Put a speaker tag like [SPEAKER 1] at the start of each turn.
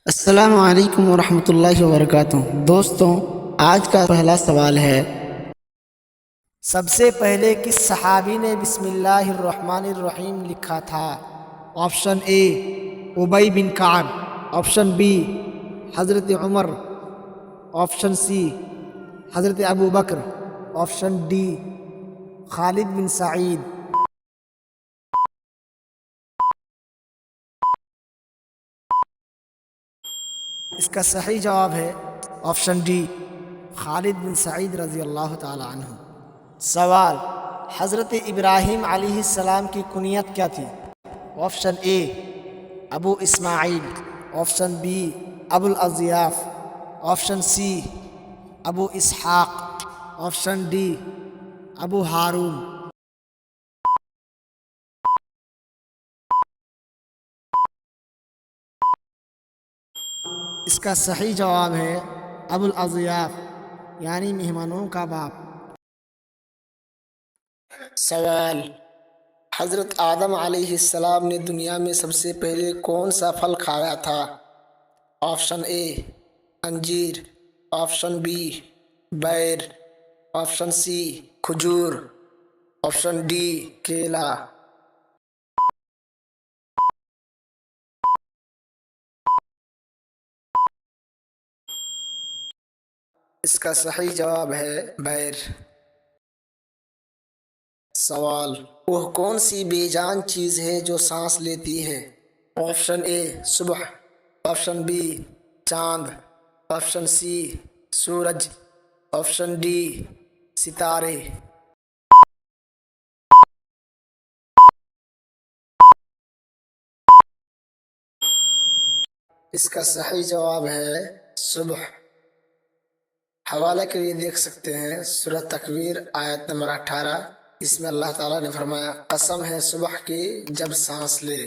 [SPEAKER 1] السلام علیکم ورحمۃ اللہ وبرکاتہ۔ دوستوں، آج کا پہلا سوال ہے،
[SPEAKER 2] سب سے پہلے کس صحابی نے بسم اللہ الرحمن الرحیم لکھا تھا؟ آپشن اے ابی بن کعب، آپشن بی حضرت عمر، آپشن سی حضرت ابو بکر، آپشن ڈی خالد بن سعید۔ اس کا صحیح جواب ہے آپشن ڈی خالد بن سعید رضی اللہ تعالی عنہ۔ سوال، حضرت ابراہیم علیہ السلام کی کنیت کیا تھی؟ آپشن اے ابو اسماعیل، آپشن بی ابو الاضیاف، آپشن سی ابو اسحاق، آپشن ڈی ابو ہارون۔ اس کا صحیح جواب ہے ابو الاضیاف، یعنی مہمانوں کا باپ۔ سوال، حضرت آدم علیہ السلام نے دنیا میں سب سے پہلے کون سا پھل کھایا تھا؟ آپشن اے انجیر، آپشن بی بیر، آپشن سی کھجور، آپشن ڈی کیلا۔ اس کا صحیح جواب ہے بیر۔ سوال، وہ کون سی بے جان چیز ہے جو سانس لیتی ہے؟ آپشن اے صبح، آپشن بی چاند، آپشن سی سورج، آپشن ڈی ستارے۔ اس کا صحیح جواب ہے صبح۔ حوالہ کے لیے دیکھ سکتے ہیں سورۃ تکویر آیت نمبر 18۔ اس میں اللہ تعالیٰ نے فرمایا، قسم ہے صبح کی جب سانس لے۔